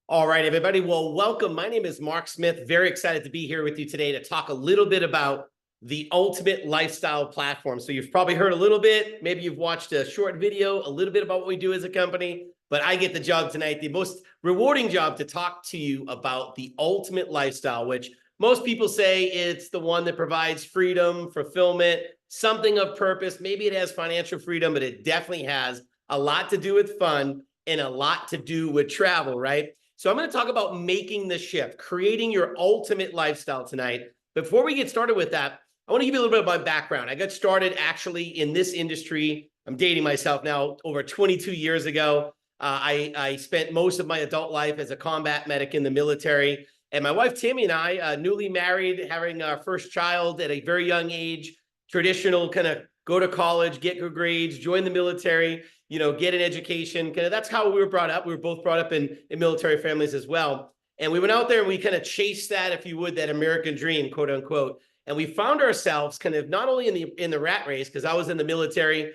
All right, everybody. Well, welcome. My name is Mark Smith. Very excited to be here with you today to talk a little bit about the ultimate lifestyle platform. So you've probably heard a little bit, maybe you've watched a short video, a little bit about what we do as a company, but I get the job tonight, the most rewarding job to talk to you about the ultimate lifestyle, which most people say it's the one that provides freedom, fulfillment, something of purpose. Maybe it has financial freedom, but it definitely has a lot to do with fun and a lot to do with travel, right? So I'm going to talk about making the shift, creating your ultimate lifestyle tonight. Before we get started with that, I want to give you a little bit of my background. I got started actually in this industry. I'm dating myself now, over 22 years ago. I spent most of my adult life as a combat medic in the military. And my wife, Tammy, and I, newly married, having our first child at a very young age, traditional kind of go to college, get good grades, join the military, get an education. Kind of that's how we were brought up. We were both brought up in military families as well. And we went out there and we kind of chased that, if you would, that American dream, quote unquote. And we found ourselves kind of not only in the rat race, because I was in the military,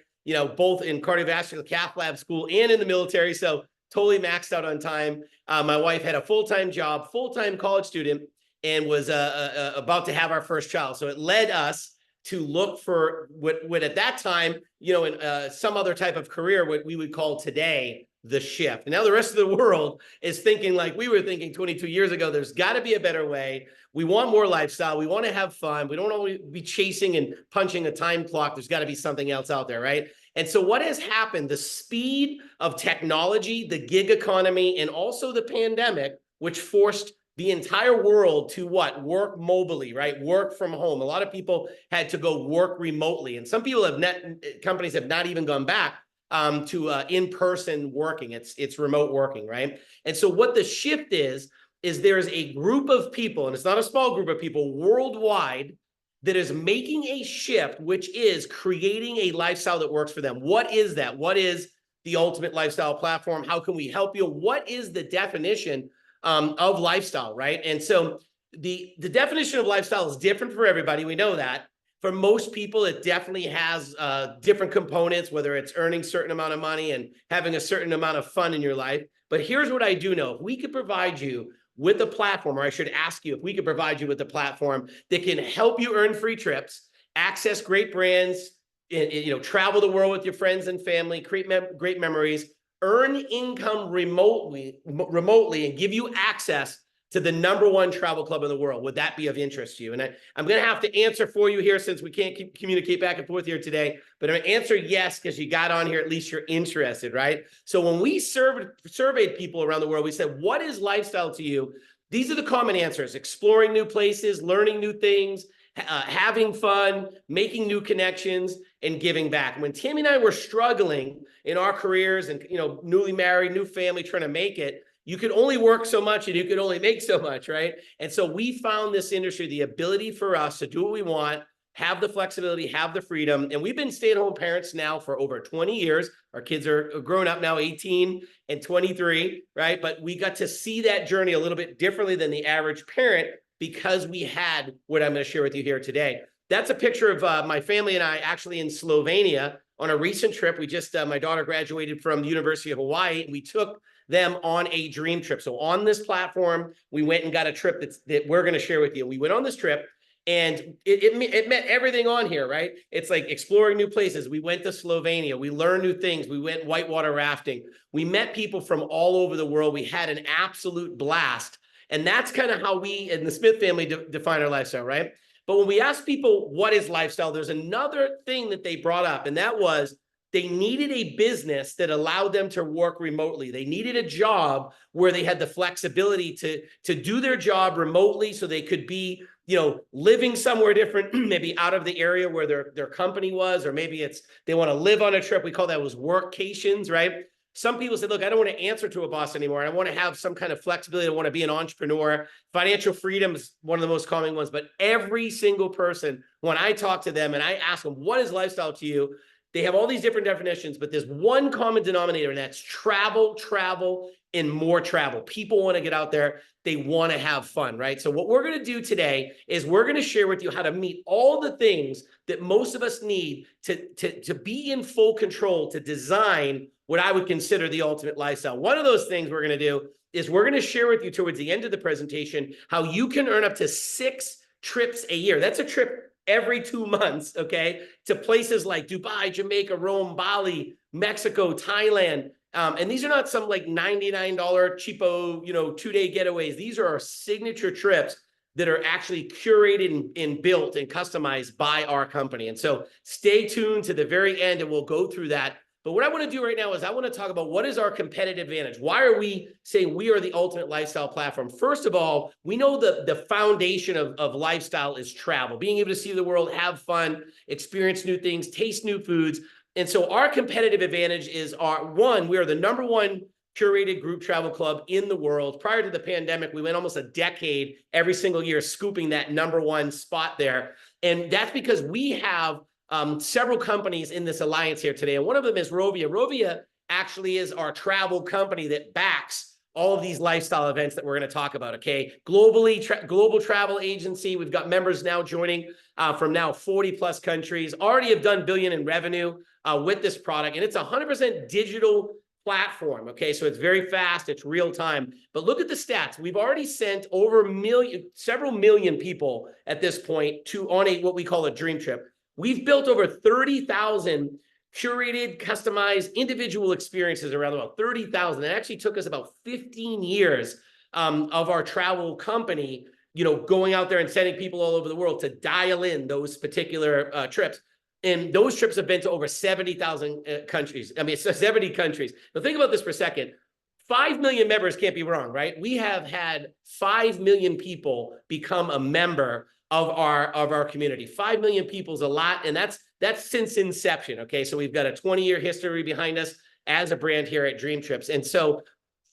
both in cardiovascular cath lab school and in the military. So totally maxed out on time. My wife had a full-time job, full-time college student, and was about to have our first child. So it led us to look for what at that time, in some other type of career, what we would call today the shift. And now the rest of the world is thinking like we were thinking 22 years ago. There's got to be a better way. We want more lifestyle. We want to have fun. We don't always be chasing and punching a time clock. There's got to be something else out there, right? And so what has happened, the speed of technology, the gig economy, and also the pandemic, which forced the entire world to what? Work mobilely, right? Work from home. A lot of people had to go work remotely. And some people companies have not even gone back to in-person working. It's remote working, right? And so what the shift is there's a group of people, and it's not a small group of people worldwide, that is making a shift, which is creating a lifestyle that works for them. What is that? What is the ultimate lifestyle platform? How can we help you? What is the definition of lifestyle, right? And so the definition of lifestyle is different for everybody. We know that. For most people, it definitely has different components, whether it's earning a certain amount of money and having a certain amount of fun in your life. But here's what I do know. If we could provide you with a platform, or I should ask you if we could provide you with a platform that can help you earn free trips, access great brands, travel the world with your friends and family, create great memories, earn income remotely, and give you access to the #1 travel club in the world, would that be of interest to you? And I'm going to have to answer for you here since we can't communicate back and forth here today, but I'm going to answer yes because you got on here, at least you're interested, right? So when we surveyed people around the world, we said, what is lifestyle to you? These are the common answers: exploring new places, learning new things, having fun, making new connections, and giving back. When Tammy and I were struggling in our careers and, newly married, new family, trying to make it, you could only work so much and you could only make so much, right? And so we found this industry, the ability for us to do what we want, have the flexibility, have the freedom. And we've been stay-at-home parents now for over 20 years. Our kids are grown up now, 18 and 23, right? But we got to see that journey a little bit differently than the average parent because we had what I'm going to share with you here today. That's a picture of my family and I actually in Slovenia on a recent trip. We just, my daughter graduated from the University of Hawaii, and we took them on a dream trip. So on this platform, we went and got a trip that we're going to share with you. We went on this trip, and it met everything on here, right? It's like exploring new places. We went to Slovenia. We learned new things. We went whitewater rafting. We met people from all over the world. We had an absolute blast. And that's kind of how we in the Smith family define our lifestyle, right? But when we ask people what is lifestyle, there's another thing that they brought up, and that was they needed a business that allowed them to work remotely. They needed a job where they had the flexibility to do their job remotely so they could be, living somewhere different, maybe out of the area where their company was, or maybe they want to live on a trip. We call that was workcations, right? Some people said, look, I don't want to answer to a boss anymore. I want to have some kind of flexibility. I want to be an entrepreneur. Financial freedom is one of the most common ones. But every single person, when I talk to them and I ask them, what is lifestyle to you? They have all these different definitions, but there's one common denominator, and that's travel, and more travel. People want to get out there. They want to have fun, right? So what we're going to do today is we're going to share with you how to meet all the things that most of us need to be in full control, to design what I would consider the ultimate lifestyle. One of those things we're going to do is we're going to share with you towards the end of the presentation how you can earn up to 6 trips a year. That's a trip every 2 months, okay, to places like Dubai, Jamaica, Rome, Bali, Mexico, Thailand. And these are not some like $99 cheapo, 2-day getaways. These are our signature trips that are actually curated and built and customized by our company. And so stay tuned to the very end and we'll go through that. But what I want to do right now is I want to talk about what is our competitive advantage. Why are we saying we are the ultimate lifestyle platform? First of all, we know the foundation of lifestyle is travel, being able to see the world, have fun, experience new things, taste new foods. And so our competitive advantage is we are the #1 curated group travel club in the world. Prior to the pandemic, we went almost a decade every single year scooping that #1 spot there. And that's because we have several companies in this alliance here today. And one of them is Rovia. Rovia actually is our travel company that backs all of these lifestyle events that we're going to talk about, okay? Global travel agency. We've got members now joining from now 40 plus countries, already have done billion in revenue with this product. And it's 100% digital platform, okay? So it's very fast, it's real time. But look at the stats. We've already sent over several million people at this point on what we call a dream trip. We've built over 30,000 curated, customized, individual experiences around the world. 30,000. It actually took us about 15 years of our travel company, going out there and sending people all over the world to dial in those particular trips. And those trips have been to over 70,000 countries. I mean, it's 70 countries. But think about this for a second. 5 million members can't be wrong, right? We have had 5 million people become a member of our community. 5 million people is a lot, and that's since inception. Okay, so we've got a 20-year history behind us as a brand here at DreamTrips. And so,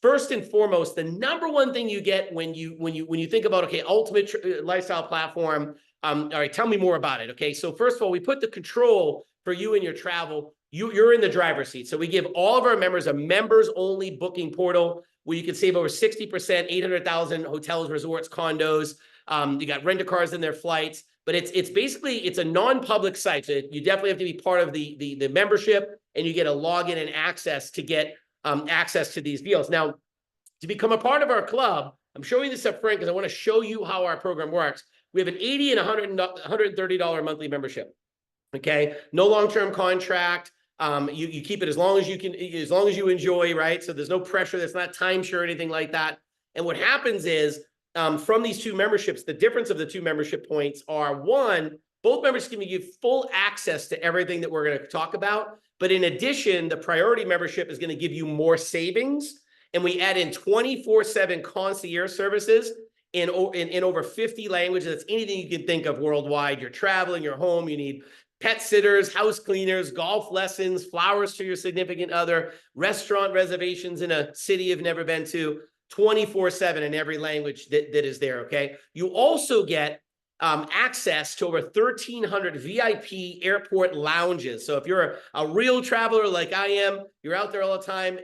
first and foremost, the #1 thing you get when you think about, okay, ultimate lifestyle platform. All right, tell me more about it. Okay, so first of all, we put the control for you and your travel. You're in the driver's seat. So we give all of our members a members-only booking portal where you can save over 60%, 800,000 hotels, resorts, condos. You got rent-a-cars in their flights, but it's basically a non-public site. So you definitely have to be part of the membership, and you get a login and access to get access to these deals. Now, to become a part of our club, I'm showing this up front because I want to show you how our program works. We have an $80 and $130 monthly membership. Okay, no long-term contract. You keep it as long as you can, as long as you enjoy, right? So there's no pressure. There's not timeshare or anything like that. And what happens is, from these 2 memberships, the difference of the 2 membership points are, one, both members can give full access to everything that we're going to talk about. But in addition, the priority membership is going to give you more savings. And we add in 24/7 concierge services in over 50 languages. That's anything you can think of worldwide. You're traveling, you're home, you need pet sitters, house cleaners, golf lessons, flowers to your significant other, restaurant reservations in a city you've never been to, 24/7 in every language that is there, okay? You also get access to over 1,300 VIP airport lounges. So if you're a real traveler like I am, you're out there all the time,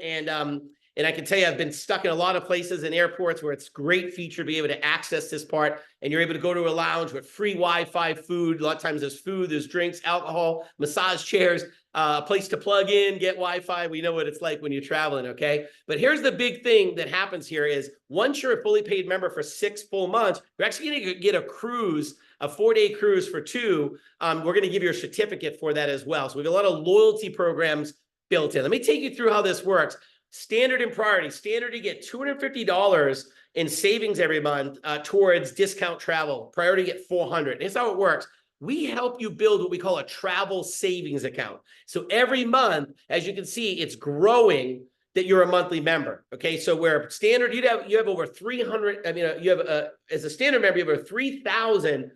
and I can tell you, I've been stuck in a lot of places in airports where it's a great feature to be able to access this part, and you're able to go to a lounge with free Wi-Fi, food. A lot of times there's food, there's drinks, alcohol, massage chairs, a place to plug in, get Wi-Fi. We know what it's like when you're traveling, okay? But here's the big thing that happens here is once you're a fully paid member for 6 full months, you're actually going to get a cruise, a 4-day cruise for 2. We're going to give you a certificate for that as well. So we have a lot of loyalty programs built in. Let me take you through how this works. Standard and priority. Standard, you get $250 in savings every month towards discount travel. Priority, you get $400. Here's how it works. We help you build what we call a travel savings account. So every month, as you can see, it's growing that you're a monthly member. Okay, so where standard, you have over 300. I mean, you have as a standard member, you have over 3,000.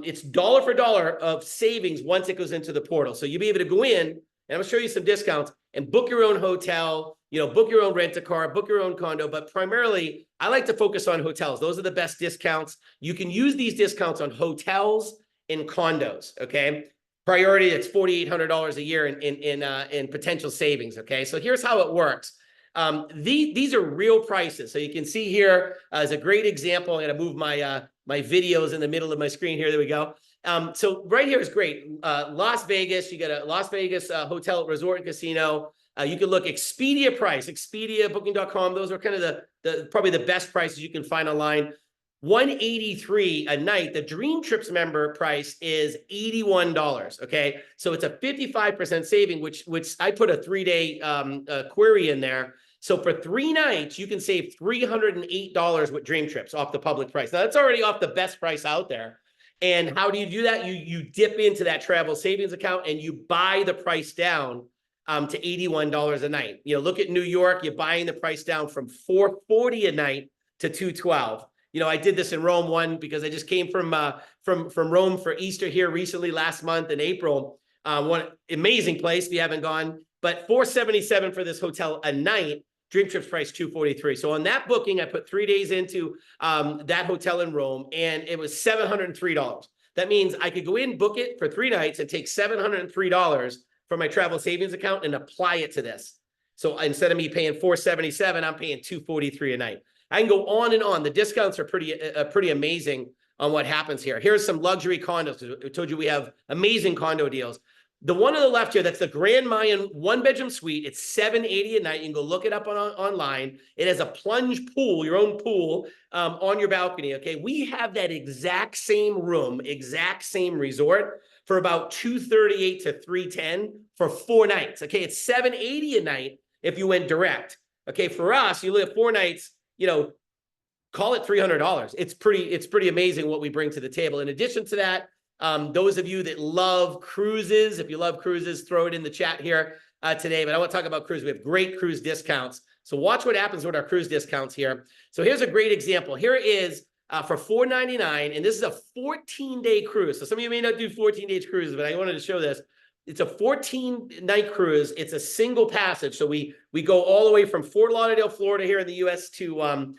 It's dollar for dollar of savings once it goes into the portal. So you'll be able to go in, and I'm gonna show you some discounts and book your own hotel. Book your own rent-a-car, book your own condo, but primarily, I like to focus on hotels. Those are the best discounts. You can use these discounts on hotels and condos, okay? Priority, it's $4,800 a year in potential savings, okay? So here's how it works. These are real prices. So you can see here as a great example, I'm gonna move my videos in the middle of my screen here. There we go. So right here is great. Las Vegas, you get a Las Vegas hotel, resort, and casino. You can look Expedia price, Expedia, Booking.com. Those are kind of the probably the best prices you can find online. $183 a night. The DreamTrips member price is $81. Okay, so it's a 55% saving, which I put a 3-day query in there. So for 3 nights, you can save $308 with DreamTrips off the public price. Now that's already off the best price out there. And how do you do that? You dip into that travel savings account and you buy the price down to $81 a night. You know, look at New York. You're buying the price down from $440 a night to $212. You know, I did this in Rome one because I just came from Rome for Easter here recently last month in April. One amazing place if you haven't gone, but $477 for this hotel a night. DreamTrips price $243. So on that booking, I put 3 days into that hotel in Rome, and it was $703. That means I could go in, book it for 3 nights, and take $703 from my travel savings account and apply it to this. So instead of me paying $477, I'm paying $243 a night. I can go on and on. The discounts are pretty amazing on what happens here. Here's some luxury condos. I told you we have amazing condo deals. The one on the left here, that's the Grand Mayan 1-bedroom suite. It's $780 a night. You can go look it up online. It has a plunge pool, your own pool, on your balcony. Okay, we have that exact same room, exact same resort for about $238 to $310 for 4 nights. Okay, it's $780 a night if you went direct. Okay, for us, you live 4 nights. You know, call it $300. It's pretty amazing what we bring to the table. In addition to that, those of you that love cruises, if you love cruises, throw it in the chat here today. But I want to talk about cruises. We have great cruise discounts. So watch what happens with our cruise discounts here. So here's a great example. Here is for $499, and this is a 14-day cruise. So some of you may not do 14-day cruises, but I wanted to show this. It's a 14-night cruise. It's a single passage. So we go all the way from Fort Lauderdale, Florida, here in the U.S. to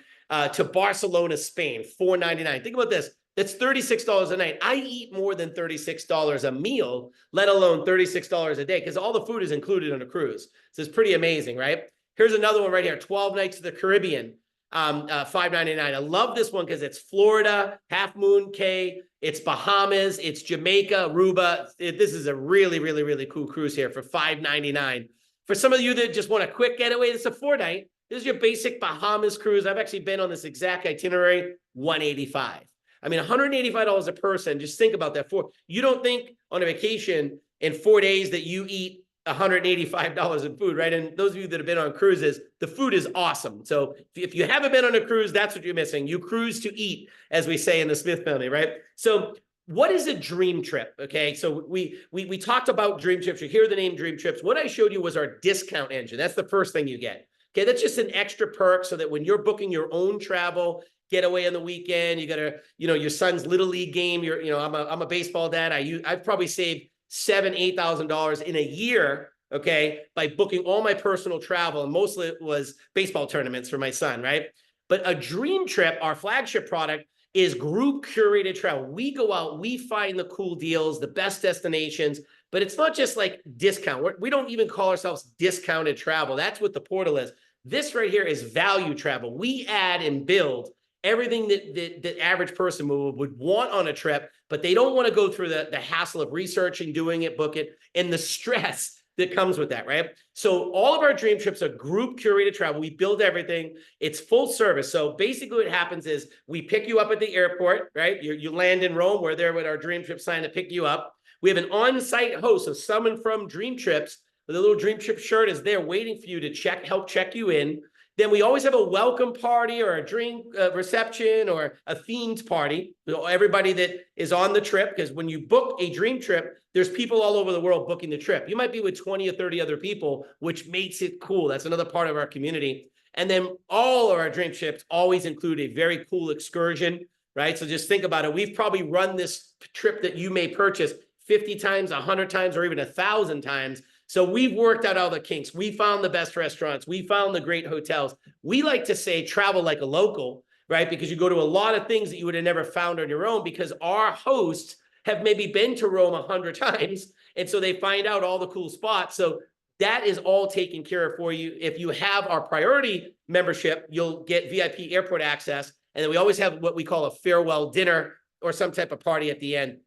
Barcelona, Spain. $499. Think about this. That's $36 a night. I eat more than $36 a meal, let alone $36 a day, because all the food is included on a cruise. So it's pretty amazing, right? Here's another one right here. 12 nights to the Caribbean. $599. I love this one because it's Florida, Half Moon Cay, it's Bahamas, it's Jamaica, Aruba. This is a really, really, really cool cruise here for $599. For some of you that just want a quick getaway, it's a 4-night. This is your basic Bahamas cruise. I've actually been on this exact itinerary, $185. I mean, $185 a person. Just think about that. You don't think on a vacation in 4 days that you eat $185 in food, right? And those of you that have been on cruises, the food is awesome. So if you haven't been on a cruise, that's what you're missing. You cruise to eat, as we say in the Smith family, right? So what is a dream trip? Okay, so we talked about dream trips. You hear the name dream trips. What I showed you was our discount engine. That's the first thing you get. Okay, that's just an extra perk so that when you're booking your own travel, getaway on the weekend, you got to, your son's little league game. I'm a baseball dad. I've probably saved $7,000-8,000 in a year, okay, by booking all my personal travel, and mostly it was baseball tournaments for my son, right? But a dream trip, our flagship product, is group curated travel. We go out, we find the cool deals, the best destinations, but it's not just like discount. We don't even call ourselves discounted travel. That's what the portal is. This right here is value travel. We add and build everything that the average person would want on a trip, but they don't want to go through the hassle of researching, doing it, book it, and the stress that comes with that, right? So all of our dream trips are group curated travel. We build everything. It's full service. So basically what happens is we pick you up at the airport, right? You land in Rome. We're there with our dream trip sign to pick you up. We have an on-site host, so someone from Dream Trips, the little Dream Trip shirt is there waiting for you to help check you in. Then we always have a welcome party or a drink reception or a themed party. Everybody that is on the trip, because when you book a dream trip, there's people all over the world booking the trip. You might be with 20 or 30 other people, which makes it cool. That's another part of our community. And then all of our dream trips always include a very cool excursion, right? So just think about it. We've probably run this trip that you may purchase 50 times, 100 times, or even 1,000 times. So we've worked out all the kinks. We found the best restaurants. We found the great hotels. We like to say travel like a local, right? Because you go to a lot of things that you would have never found on your own because our hosts have maybe been to Rome 100 times. And so they find out all the cool spots. So that is all taken care of for you. If you have our priority membership, you'll get VIP airport access. And then we always have what we call a farewell dinner or some type of party at the end.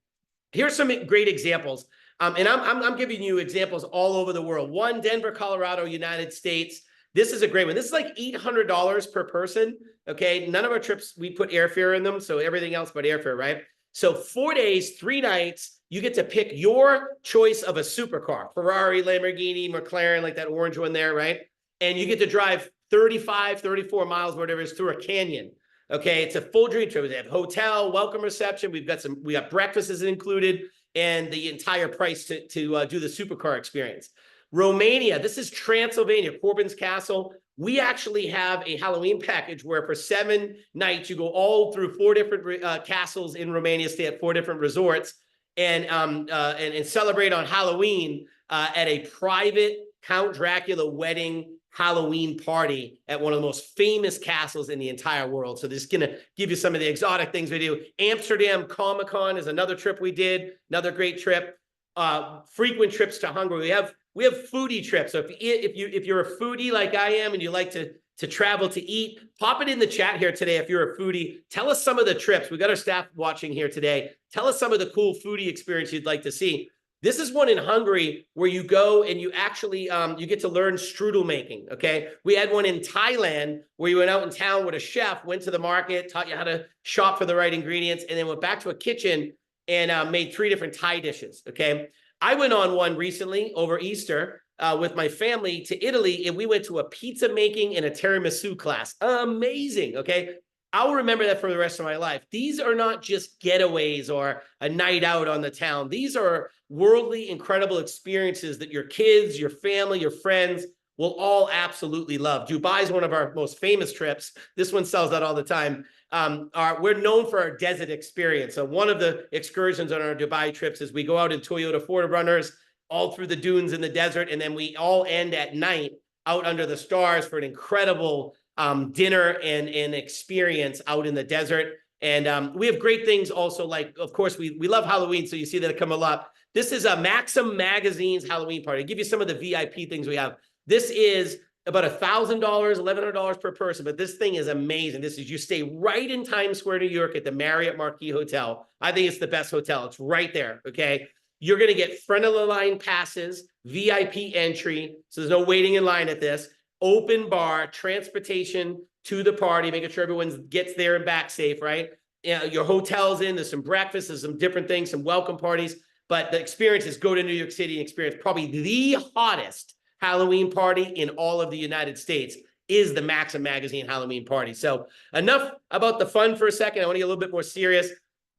Here's some great examples. And I'm giving you examples all over the world. One, Denver, Colorado, United States. This is a great one. This is like $800 per person. Okay. None of our trips, we put airfare in them. So everything else but airfare, right? So 4 days, 3 nights, you get to pick your choice of a supercar, Ferrari, Lamborghini, McLaren, like that orange one there, right? And you get to drive 35, 34 miles, whatever it is, through a canyon. Okay, it's a full dream trip. We have hotel, welcome reception. We got breakfast is included, and the entire price to do the supercar experience. Romania, this is Transylvania, Corbin's Castle. We actually have a Halloween package where for 7 nights, you go all through 4 different castles in Romania, stay at 4 different resorts, and celebrate on Halloween at a private Count Dracula wedding Halloween party at one of the most famous castles in the entire world. So this is going to give you some of the exotic things we do. Amsterdam Comic-Con is another trip we did, another great trip. Frequent trips to Hungary. We have foodie trips. So if you're a foodie like I am and you like to travel to eat, pop it in the chat here today. If you're a foodie, tell us some of the trips. We got our staff watching here today. Tell us some of the cool foodie experience you'd like to see. This is one in Hungary where you go and you actually, you get to learn strudel making, okay? We had one in Thailand where you went out in town with a chef, went to the market, taught you how to shop for the right ingredients, and then went back to a kitchen and made 3 different Thai dishes, okay? I went on one recently over Easter with my family to Italy, and we went to a pizza making and a tiramisu class. Amazing, okay? I'll remember that for the rest of my life. These are not just getaways or a night out on the town. These are worldly, incredible experiences that your kids, your family, your friends will all absolutely love. Dubai is one of our most famous trips. This one sells out all the time. We're known for our desert experience. So one of the excursions on our Dubai trips is we go out in Toyota 4Runners all through the dunes in the desert, and then we all end at night out under the stars for an incredible dinner and experience out in the desert. And we have great things also, like, of course, we love Halloween, so you see that it come a lot. This is a Maxim Magazine's Halloween party. I'll give you some of the VIP things we have. This is about $1,000, $1,100 per person, but this thing is amazing. This is, you stay right in Times Square, New York at the Marriott Marquis Hotel. I think it's the best hotel. It's right there, okay? You're going to get front of the line passes, VIP entry, so there's no waiting in line at this, open bar, transportation to the party, making sure everyone gets there and back safe, right? Your hotel's in, there's some breakfast, there's some different things, some welcome parties, but the experience is go to New York City and experience probably the hottest Halloween party in all of the United States is the Maxim Magazine Halloween party. So enough about the fun for a second. I want to get a little bit more serious.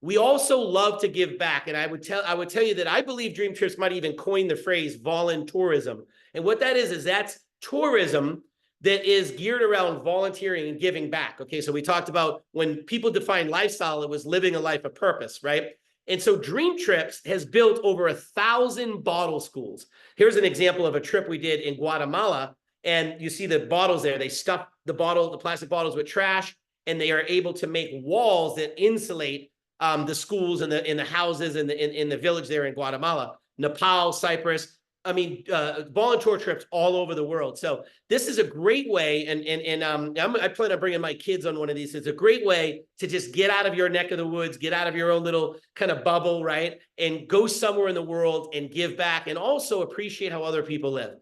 We also love to give back. And I would tell you that I believe DreamTrips might even coin the phrase Voluntourism. And what that is that's tourism that is geared around volunteering and giving back. Okay, so we talked about when people define lifestyle, it was living a life of purpose, right? And so DreamTrips has built over 1,000 bottle schools. Here's an example of a trip we did in Guatemala. And you see the bottles there. They stuff the plastic bottles with trash, and they are able to make walls that insulate the schools and the houses in the village there in Guatemala. Nepal, Cyprus. I mean, volunteer trips all over the world. So this is a great way, and I plan on bringing my kids on one of these. It's a great way to just get out of your neck of the woods, get out of your own little kind of bubble, right? And go somewhere in the world and give back, and also appreciate how other people live.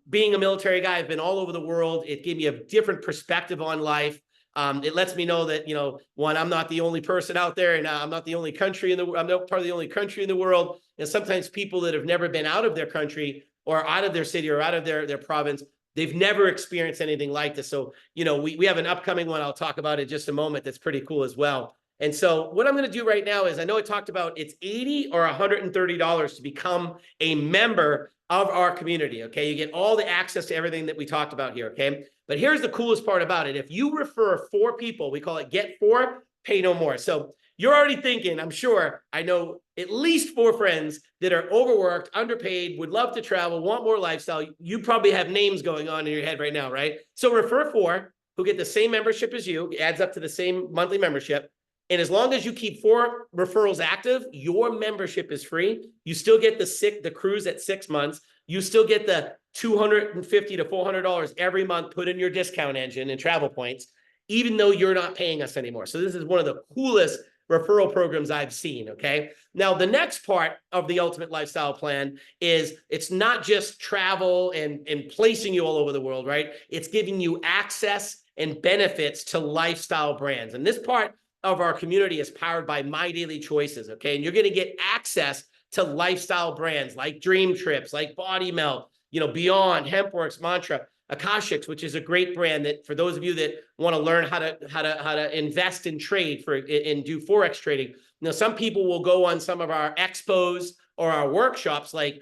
Being a military guy, I've been all over the world. It gave me a different perspective on life. It lets me know that, one, I'm not the only person out there, and I'm not the only country I'm not part of the only country in the world. And sometimes people that have never been out of their country or out of their city or out of their province, they've never experienced anything like this. So, we have an upcoming one I'll talk about in just a moment that's pretty cool as well. And so what I'm going to do right now is, I know I talked about it's $80 or $130 to become a member of our community, okay? You get all the access to everything that we talked about here, okay? But here's the coolest part about it. If you refer 4 people, we call it get 4, pay no more. So you're already thinking, I'm sure, I know at least 4 friends that are overworked, underpaid, would love to travel, want more lifestyle. You probably have names going on in your head right now, right? So refer 4 who get the same membership as you, it adds up to the same monthly membership. And as long as you keep 4 referrals active, your membership is free. You still get the cruise at 6 months. You still get the $250 to $400 every month put in your discount engine and travel points, even though you're not paying us anymore. So this is one of the coolest referral programs I've seen, okay? Now, the next part of the Ultimate Lifestyle Plan is it's not just travel and placing you all over the world, right? It's giving you access and benefits to lifestyle brands. And this part of our community is powered by My Daily Choices, okay? And you're going to get access to lifestyle brands like DreamTrips, like Body Melt, Beyond, Hempworks, Mantra, Akashics, which is a great brand that for those of you that want to learn how to invest and trade and do Forex trading. Some people will go on some of our expos or our workshops like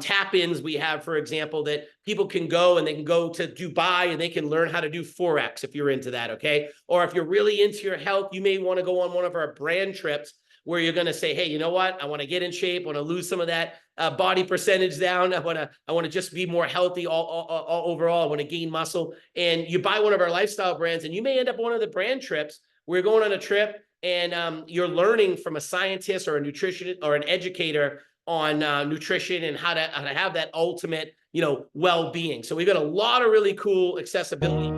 tap-ins we have, for example, that people can go and they can go to Dubai and they can learn how to do Forex if you're into that, okay? Or if you're really into your health, you may want to go on one of our brand trips where you're going to say, hey, you know what? I want to get in shape. I want to lose some of that body percentage down. I want to just be more healthy all overall. I want to gain muscle. And you buy one of our lifestyle brands and you may end up one of the brand trips. We're going on a trip and you're learning from a scientist or a nutritionist or an educator on nutrition and how to have that ultimate, well-being. So we've got a lot of really cool accessibility.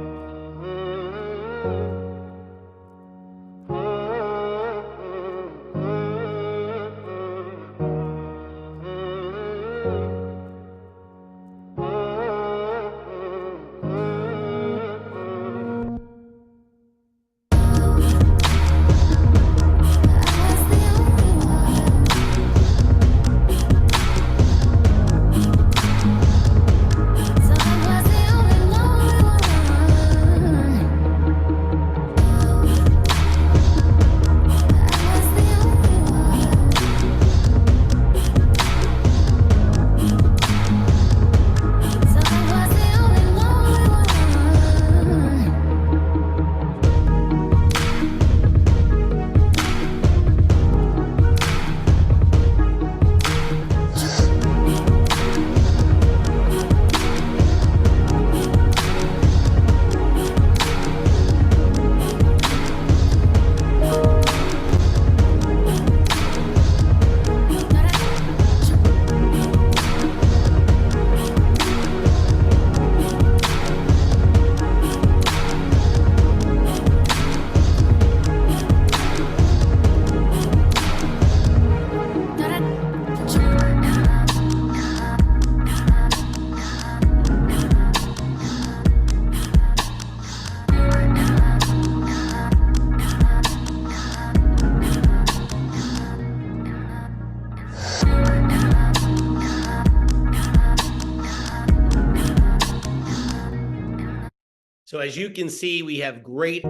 So as you can see, we have great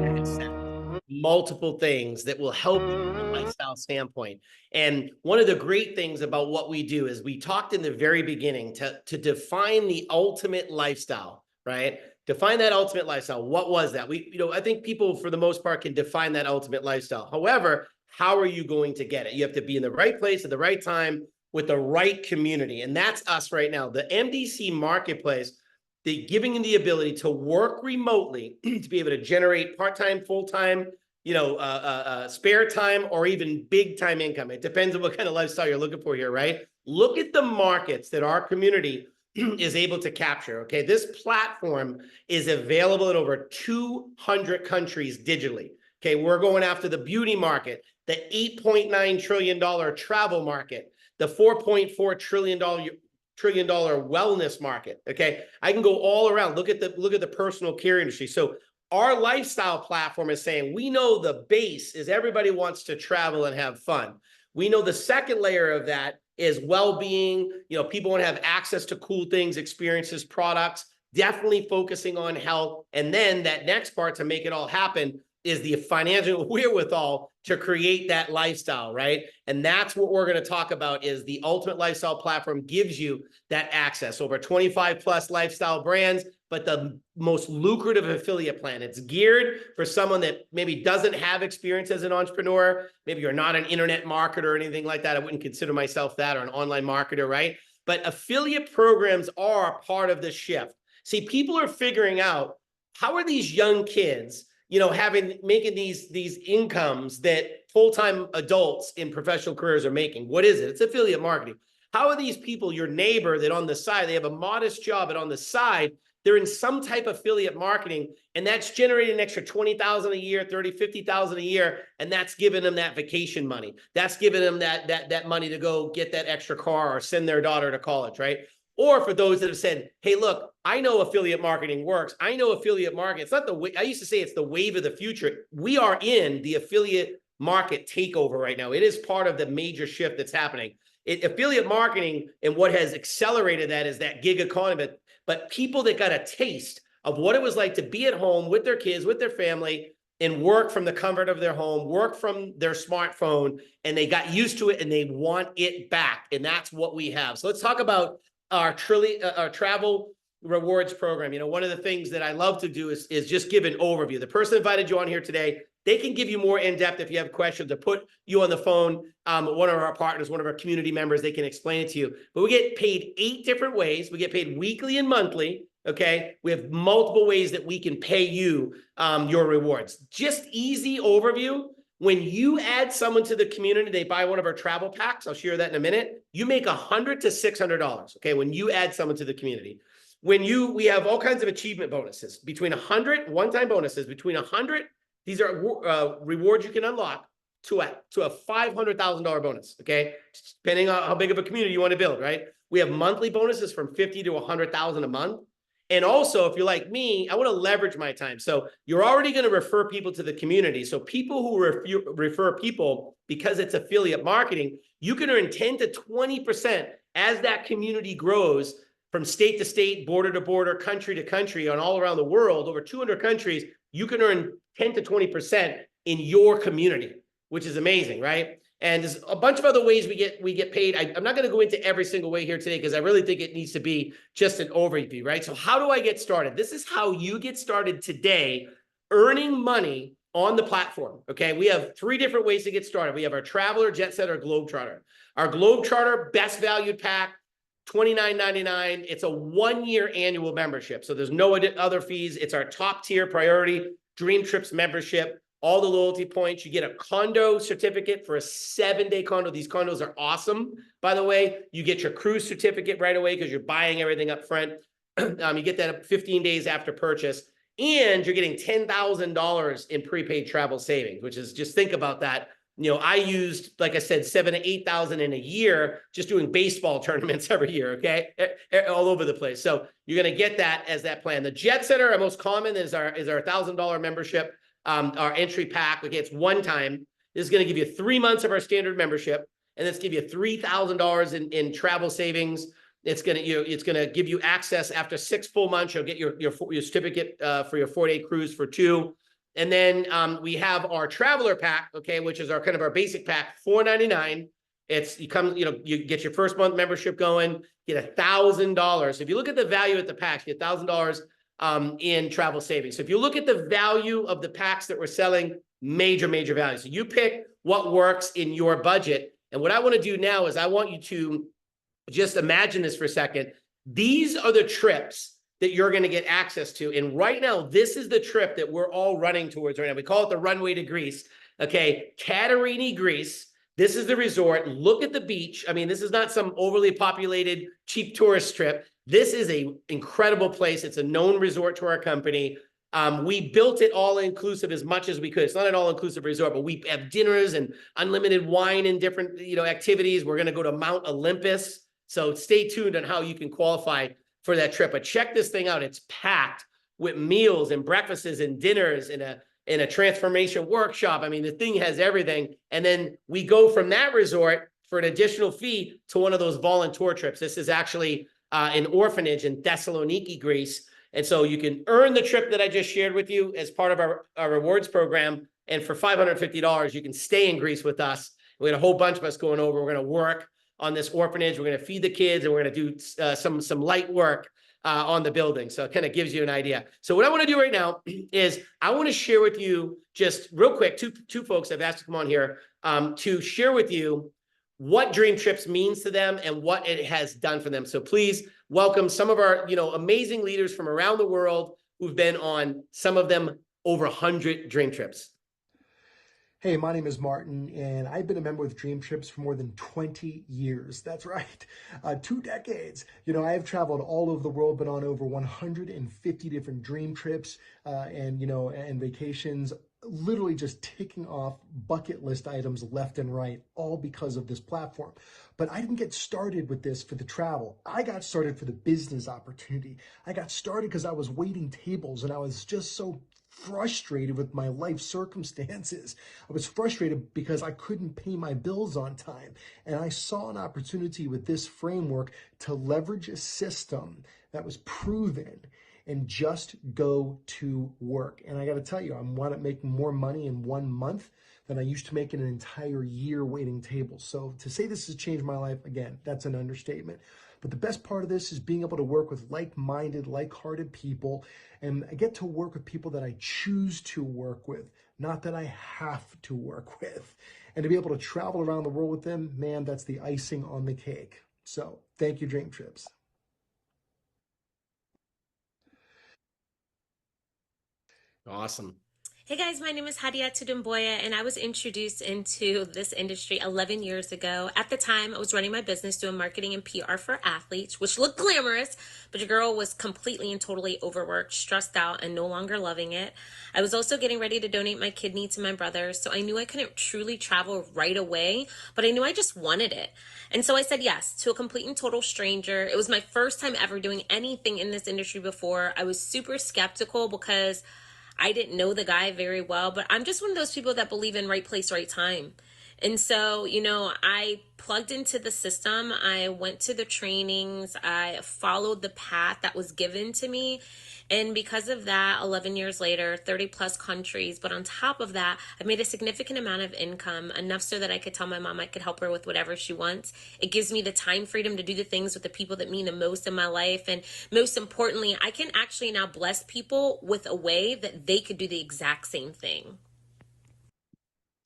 multiple things that will help you from a lifestyle standpoint. And one of the great things about what we do is we talked in the very beginning to define the ultimate lifestyle, right? Define that ultimate lifestyle. What was that? I think people for the most part can define that ultimate lifestyle. However, how are you going to get it? You have to be in the right place at the right time with the right community. And that's us right now. The MDC marketplace, giving you the ability to work remotely, to be able to generate part-time, full-time, spare time, or even big-time income. It depends on what kind of lifestyle you're looking for here, right? Look at the markets that our community is able to capture, okay? This platform is available in over 200 countries digitally, okay? We're going after the beauty market, the $8.9 trillion travel market, the $4.4 trillion wellness market. Okay, I can go all around. Look at the personal care industry. So our lifestyle platform is saying we know the base is everybody wants to travel and have fun. We know the second layer of that is well-being. People want to have access to cool things, experiences, products. Definitely focusing on health, and then that next part to make it all happen is the financial wherewithal to create that lifestyle, right? And that's what we're going to talk about is the Ultimate Lifestyle Platform gives you that access. Over 25 plus lifestyle brands, but the most lucrative affiliate plan. It's geared for someone that maybe doesn't have experience as an entrepreneur. Maybe you're not an internet marketer or anything like that. I wouldn't consider myself that, or an online marketer, right? But affiliate programs are part of the shift. See, people are figuring out, how are these young kids making these incomes that full-time adults in professional careers are making? What is it? It's affiliate marketing. How are these people, your neighbor that on the side, they have a modest job, and on the side, they're in some type of affiliate marketing, and that's generating an extra 20,000 a year, 30, 50,000 a year, and that's giving them that vacation money. That's giving them that money to go get that extra car or send their daughter to college, right? Or for those that have said, hey, look, I know affiliate marketing works. I know affiliate marketing. It's not the way I used to say it's the wave of the future. We are in the affiliate market takeover right now. It is part of the major shift that's happening. Affiliate marketing, and what has accelerated that is that gig economy. But people that got a taste of what it was like to be at home with their kids, with their family, and work from the comfort of their home, work from their smartphone, and they got used to it and they want it back. And that's what we have. So let's talk about our travel rewards program. You know, one of the things that I love to do is just give an overview. The person invited you on here today, they can give you more in-depth if you have questions, to put you on the phone. One of our partners, one of our community members, they can explain it to you. But we get paid 8 different ways. We get paid weekly and monthly, okay? We have multiple ways that we can pay you your rewards. Just easy overview. When you add someone to the community, they buy one of our travel packs. I'll share that in a minute. You make $100 to $600, okay? When you add someone to the community. We have all kinds of achievement bonuses, between 100, one-time bonuses, between 100, these are rewards you can unlock, to a $500,000 bonus, okay? Depending on how big of a community you want to build, right? We have monthly bonuses from 50 to 100,000 a month. And also, if you're like me, I want to leverage my time. So you're already going to refer people to the community. So people who refer people, because it's affiliate marketing, you can earn 10 to 20% as that community grows from state to state, border to border, country to country, and all around the world, over 200 countries. You can earn 10 to 20% in your community, which is amazing, right? And there's a bunch of other ways we get paid. I'm not going to go into every single way here today because I really think it needs to be just an overview, right? So how do I get started? This is how you get started today earning money on the platform, okay? We have 3 different ways to get started. We have our Traveler, Jet Setter, Globetrotter. Our Globetrotter best valued pack, $29.99. It's a 1-year annual membership. So there's no other fees. It's our top tier priority DreamTrips membership. All the loyalty points. You get a condo certificate for a 7-day condo. These condos are awesome, by the way. You get your cruise certificate right away because you're buying everything up front. You get that 15 days after purchase. And you're getting $10,000 in prepaid travel savings, which is, just think about that. You know, I used, like I said, 7,000 to 8,000 in a year just doing baseball tournaments every year, okay? All over the place. So you're going to get that as that plan. The Jet Setter, our most common, is our $1,000 membership. Our entry pack, okay, it's one time. This is going to give you 3 months of our standard membership, and it's give you $3,000 in travel savings. It's going to give you access after 6 full months. You'll get your certificate for your 4-day cruise for 2. And then we have our Traveler pack, okay, which is our kind of our basic pack, $4.99. You get your first month membership going, get $1,000. So if you look at the value at the packs, you get $1,000 in travel savings. So if you look at the value of the packs that we're selling, major value. So you pick what works in your budget. And what I want to do now is I want you to just imagine this for a second. These are the trips that you're going to get access to. And right now, this is the trip that we're all running towards right now. We call it the Runway to Greece. Okay, Santorini, Greece. This is the resort. Look at the beach. I mean, this is not some overly populated, cheap tourist trip. This is an incredible place. It's a known resort to our company. We built it all-inclusive as much as we could. It's not an all-inclusive resort, but we have dinners and unlimited wine and different, activities. We're going to go to Mount Olympus. So stay tuned on how you can qualify for that trip. But check this thing out. It's packed with meals and breakfasts and dinners and a transformation workshop. I mean, the thing has everything. And then we go from that resort for an additional fee to one of those volunteer trips. This is actually an orphanage in Thessaloniki, Greece. And so you can earn the trip that I just shared with you as part of our rewards program. And for $550, you can stay in Greece with us. We got a whole bunch of us going over. We're going to work on this orphanage. We're going to feed the kids, and we're going to do some light work on the building. So it kind of gives you an idea. So what I want to do right now is I want to share with you just real quick, two folks I've asked to come on here to share with you what DreamTrips means to them and what it has done for them. So please welcome some of our amazing leaders from around the world who've been on, some of them over 100 DreamTrips. Hey, my name is Martin, and I've been a member with DreamTrips for more than 20 years. That's right, 2 decades. I have traveled all over the world, been on over 150 different dream trips, and vacations, literally just ticking off bucket list items left and right, all because of this platform. But I didn't get started with this for the travel. I got started for the business opportunity. I got started because I was waiting tables and I was just so frustrated with my life circumstances. I was frustrated because I couldn't pay my bills on time. And I saw an opportunity with this framework to leverage a system that was proven and just go to work. And I got to tell you, I wound up making more money in 1 month than I used to make in an entire year waiting tables. So to say this has changed my life, again, that's an understatement. But the best part of this is being able to work with like-minded, like-hearted people. And I get to work with people that I choose to work with, not that I have to work with. And to be able to travel around the world with them, man, that's the icing on the cake. So thank you, Dream Trips. Awesome. Hey guys, my name is Hadia Tudumboya, and I was introduced into this industry 11 years ago. At the time, I was running my business doing marketing and PR for athletes, which looked glamorous, but your girl was completely and totally overworked, stressed out, and no longer loving it. I was also getting ready to donate my kidney to my brother, so I knew I couldn't truly travel right away, but I knew I just wanted it. And so I said yes to a complete and total stranger. It was my first time ever doing anything in this industry before. I was super skeptical because I didn't know the guy very well, but I'm just one of those people that believe in right place, right time. And so, I plugged into the system. I went to the trainings. I followed the path that was given to me. And because of that, 11 years later, 30 plus countries. But on top of that, I've made a significant amount of income, enough so that I could tell my mom I could help her with whatever she wants. It gives me the time freedom to do the things with the people that mean the most in my life. And most importantly, I can actually now bless people with a way that they could do the exact same thing.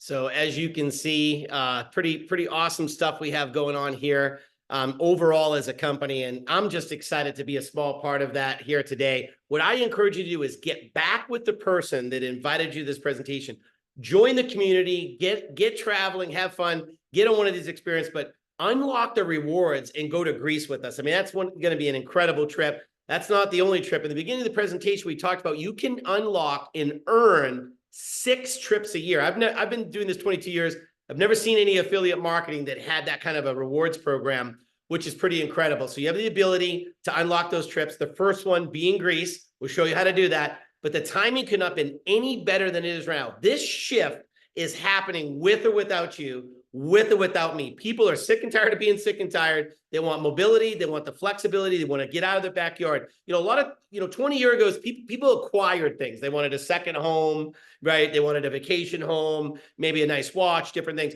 So as you can see, pretty awesome stuff we have going on here overall as a company. And I'm just excited to be a small part of that here today. What I encourage you to do is get back with the person that invited you to this presentation. Join the community, get traveling, have fun, get on one of these experiences, but unlock the rewards and go to Greece with us. I mean, that's going to be an incredible trip. That's not the only trip. In the beginning of the presentation, we talked about you can unlock and earn 6 trips a year. I've been doing this 22 years. I've never seen any affiliate marketing that had that kind of a rewards program, which is pretty incredible. So you have the ability to unlock those trips. The first one being Greece. We'll show you how to do that. But the timing could not have been any better than it is right now. This shift is happening with or without you, with or without me. People are sick and tired of being sick and tired. They want mobility. They want the flexibility. They want to get out of their backyard. A lot of, 20 years ago, people acquired things. They wanted a second home, right? They wanted a vacation home, maybe a nice watch, different things.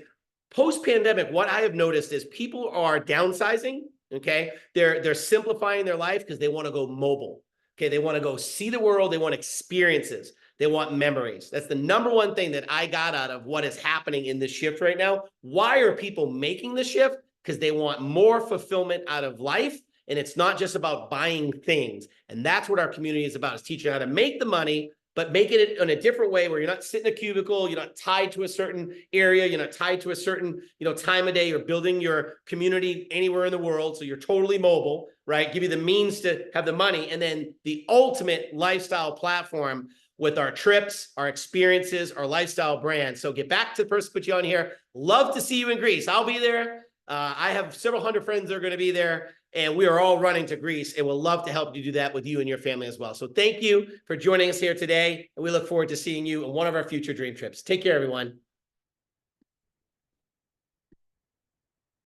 Post-pandemic, what I have noticed is people are downsizing, okay? They're simplifying their life because they want to go mobile. Okay, they want to go see the world. They want experiences. They want memories. That's the number one thing that I got out of what is happening in this shift right now. Why are people making the shift? Because they want more fulfillment out of life. And it's not just about buying things. And that's what our community is about, is teaching how to make the money, but making it in a different way where you're not sitting in a cubicle, you're not tied to a certain area, you're not tied to a certain, time of day. You're building your community anywhere in the world, so you're totally mobile, right? Give you the means to have the money, and then the ultimate lifestyle platform with our trips, our experiences, our lifestyle brand. So get back to the person who put you on here. Love to see you in Greece. I'll be there. I have several hundred friends that are going to be there, and we are all running to Greece, and we'll love to help you do that with you and your family as well. So thank you for joining us here today, and we look forward to seeing you in one of our future dream trips. Take care, everyone.